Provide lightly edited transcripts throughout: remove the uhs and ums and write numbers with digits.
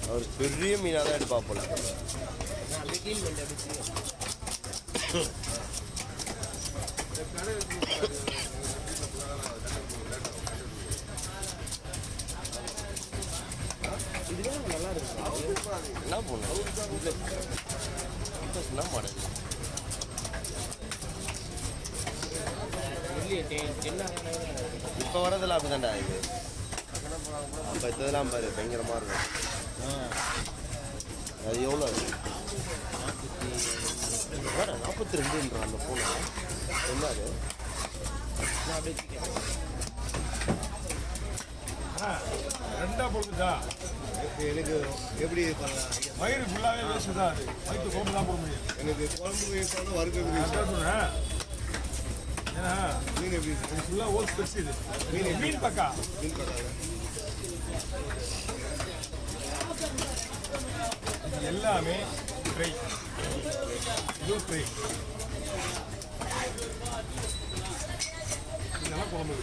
அவர் பெரிய மீனாக தான் எடுப்பா போல. நல்லா இருக்கு. என்ன போகணும் என்ன மாடல் இப்போ வரதெல்லாம் அப்படிதான்டா இது. அப்போ இதெல்லாம் பாரு பயங்கரமாக இருக்கும். அது எவ்வளோ 42 அந்த ஃபோனு என்ன அது? ரெண்டா போடுதா எனக்கு எப்படி வயிறு ஃபுல்லாகவே வேஸ்ட்டு தான். அது வயிற்று குழம்பு தான் போட முடியும். எனக்கு குழம்பு வேஸ்ட்டாலும் வறுக்கிறது சொல்கிறேன். ஏன்னா மீன் எப்படி இது ஃபுல்லாக ஓல்ஸ் பெருசு. இது மீன் பக்கா. மீன் பக்காங்க இது எல்லாமே ஃப்ரை. இதுவும் ஃப்ரை. இதெல்லாம் குழம்பு.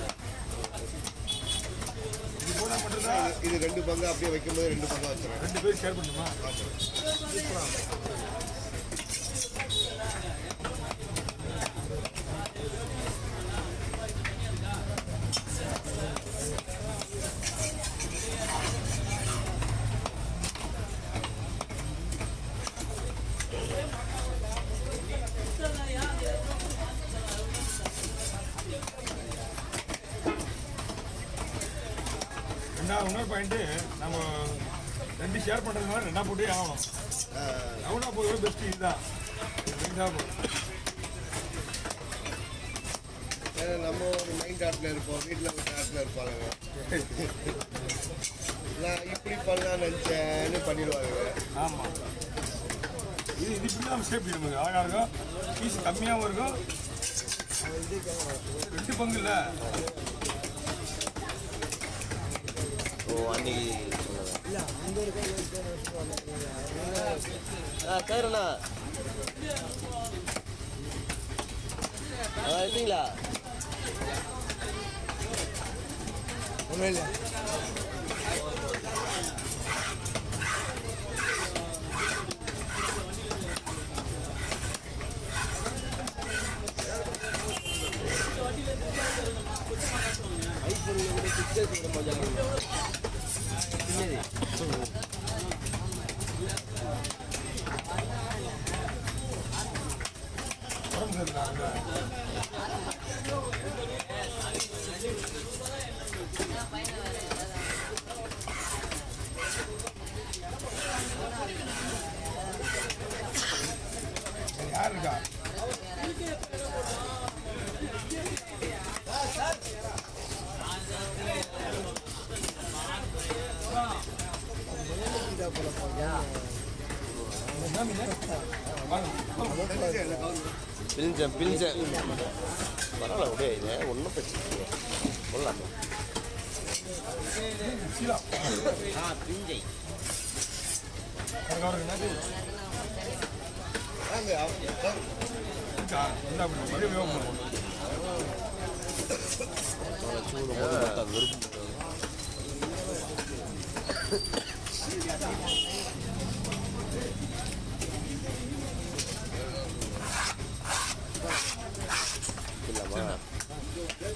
இது போட மட்டும்தான். இது 2 பங்கு அப்படியே வைக்கும்போது 2 பங்கா வச்சுருவேன். 2 பேர் ஷேர் பண்ணுமா? இன்னொரு பாயிண்ட்டு நம்ம 2 ஷேர் பண்ணுறதுனால 2 போட்டே ஆகணும். ரவுண்டாக போகிறது பெஸ்ட்டு. இதுதான் ஏன்னா நம்ம ஒரு மைண்ட் ஆட்டில் இருப்போம், வீட்டில் ஒரு ஆட்டில் இருப்பாங்க. நான் இப்படி பண்ணலாம்னு நினச்சேன்னு பண்ணிடுவாங்க. ஆமாம். இது இப்படி தான் நம்ம ஷேப் நமக்கு அழகாக இருக்கும். பீஸ் கம்மியாகவும் இருக்கும். 2 பங்கு இல்லை. அன்னைக்கு கேருண்ணா எடுத்தீங்களா? ஒன்றும் இல்லை. ஐஃபோனில் கூட பிக்சர்ஸ் கூட மஜா யார் இருக்கா? பிரிஞ்சேன் பரவாயில்ல அப்படியே இது ஒன்றும் பிரச்சனை இல்லை. சொல்லலாமே பிரிஞ்சை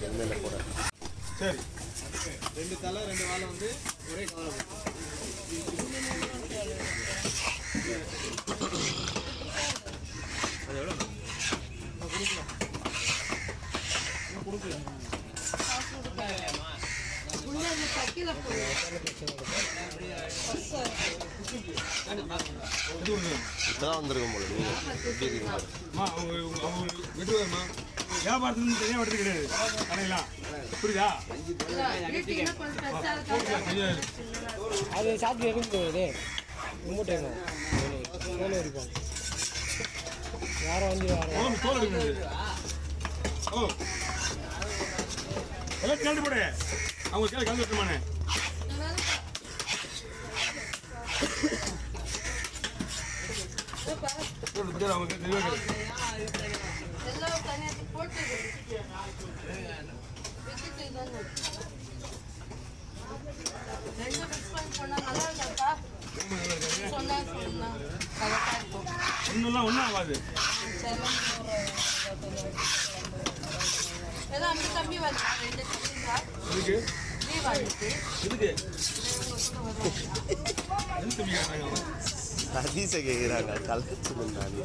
எண்ணெயில் போட. சரி 2 தலை 2 வாழை வந்து ஒரே கலர். அது எவ்வளோ கொடுக்கலாம்? இப்போதான் வந்திருக்கும் போல. விட்டுவாருமா வியாபாரத்துக்கு தனியாக எடுத்து கிடையாது. கடையெல்லாம் புரியுதா? அது சாப்பிட்டு இருக்குது மூட்டை தோல் வரைக்கும் யாரும் வந்து தோல் எடுக்கிறது. ஓ எல்லாம் கேட்டு போடு. அவங்க கேள்வி கலந்து விட்டுமானே. அவங்க ரெண்டு ஒன்றும்லாம் ஒன்றும் ஆகாது. இதுக்கு இதுக்கு எது தம்பி கேட்டாங்க அவன்? சதீஷை கேட்குறாங்க கலச்சுருந்தாங்க.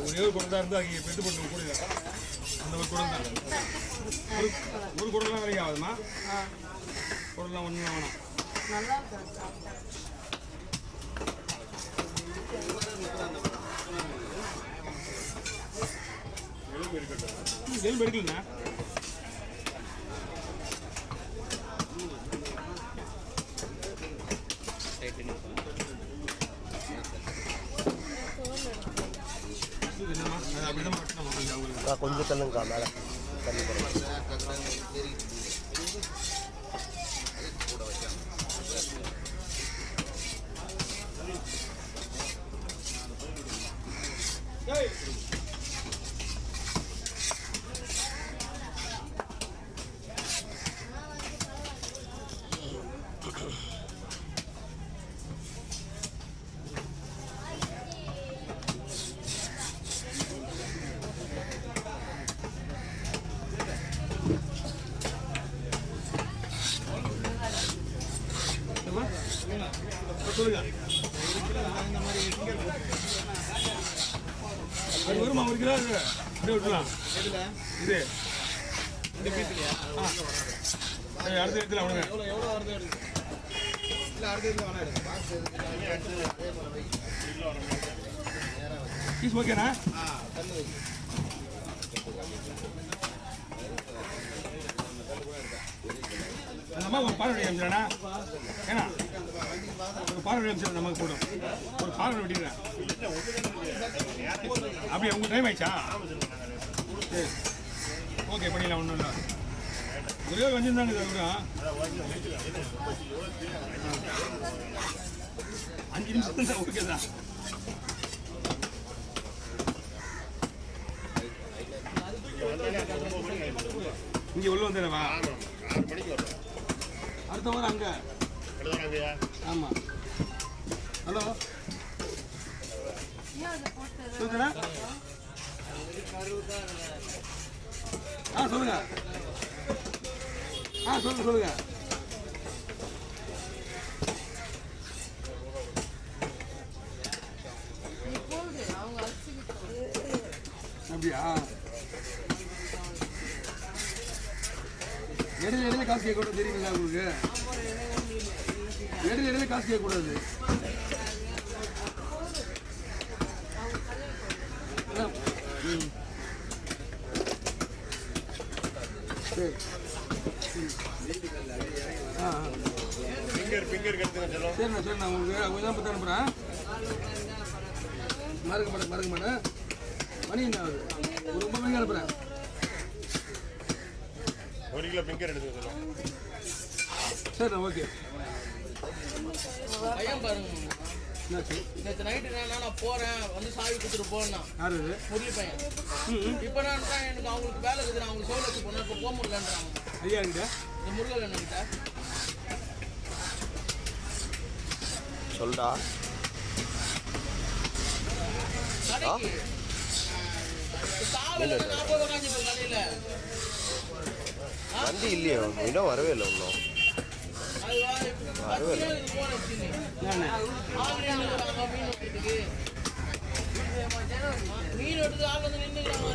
ஒரே ஒரு குடம் தான் இருந்தால் அங்கே பெட்டு போட்டு கூட அந்த ஒரு குடம் தான். ஒரு குடம்லாம் வேலைக்கு ஆகுதுமா? குடம்லாம் ஒன்றும் வேணாம். எலும்பு எடுக்கலண்ணா. கொஞ்சம் தள்ளுங்கக்கா மேலே தண்ணி போடுறேன். சொல்லுங்க. அது வருமா? ஒரு கிலோ இது அப்படியே விட்டுலாம். இது அடுத்த இடத்துல அவனுங்க பீஸ் ஓகேண்ணா. அந்த அம்மா ஒரு பால் வெட்டி அமிச்சிடா. ஏன்னா ஒரு பால் வெட்டி அமிச்சிட நமக்கு போடும். ஒரு பால் வெட்டிடுறேன். அப்படியே உங்கள் டைம் ஆயிடுச்சா? சரி ஓகே பண்ணிடலாம். ஒன்றும் இல்லை. ஒரே ஒரு வஞ்சிருந்தாங்க சார் கூட 5 நிமிஷம் தான். ஓகே தான். இங்கே உள்ள வந்துடுவா. அடுத்த வாரம் அங்கே. ஆமாம். ஹலோ சொல்லுங்கண்ணா. சொல்லுங்க. சொல்லுங்க. அப்படியா? இடையில காசு கேட்கக்கூடாது தெரியுங்களா உங்களுக்கு? இடையில காசு கேட்கக்கூடாது. சரி சரிண்ணா சரிண்ணா. உங்களுக்கு அவங்க தான் பார்த்து அனுப்புகிறேன். மறக்க மாட்டேன். மணி என்ன ஆகுது? ஒரு 9 மணிக்கு அனுப்புகிறேன். 1 கிலோ பிங்கர் எடுத்துக்க சொல்லுங்கள். சரிண்ணா ஓகே. பையன் பாருங்க. நேற்று நைட்டு நான் போகிறேன் வந்து சாவி கொடுத்துட்டு போனேன். யாரு? முரளி பையன். இப்போ நான் எனக்கு அவங்களுக்கு வேலை இருக்குது. நான் அவங்களுக்கு சோழ வச்சு போனேன். இப்போ போக முடியலன்றாங்க. ஐயா கிட்ட இந்த முருகல் என்னக்கிட்ட சொல்டா. கடைக்கு சாவில் 40 உட்காந்துருப்பேன் கடையில். வண்டி இல்லையே இன்னும் வரவே இல்லை. இன்னும் மீன் எடுத்து ஆள் வந்து நின்றுக்கிறாங்க.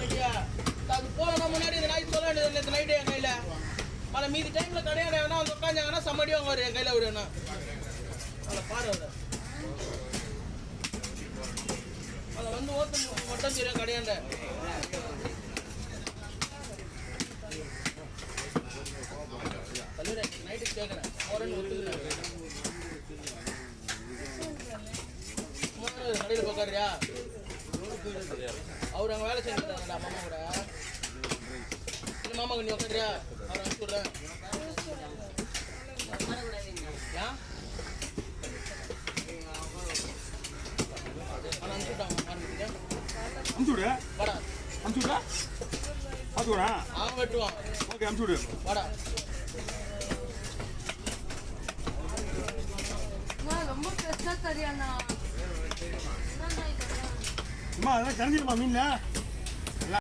அது போனா முன்னாடி இந்த நாய் சொல்ல வேண்டியது இந்த நைட்டு என் கையில். ஆனால் மீதி டைமில் கிடையாது. வேணா வந்து உட்காந்தாங்கன்னா சம்மடி வாங்க என் கையில் விடுவேண்ணா. அதில் பாரு அதில் வந்து ஓட்டு மட்டும் தெரியும் கிடையாண்ட. நைட்டு கேட்குறேன் போறேன்னு ஒத்துக்கிறேன். கடையில் உட்காரியா? அவர் அங்கே வேலை செஞ்சுட்டாங்கடா மாமா கூட. இல்லை மாமாக்கு நீ உட்காரியா? அவர் அனுப்பிச்சு விட்றேன். ஏன் அனுப்பிச்சுட்டாங்க மார்க்கெட்டுக்கு அமுச்சு விடு வாடா அமுச்சு விடா பார்த்துக்கூடா அவன் வெட்டுவான் ஓகே அமுச்சு விடு வாடா ரொம்ப பெருசா தெரியாண்ணா அம்மா அதெல்லாம் கரைஞ்சிடுமா மீனில்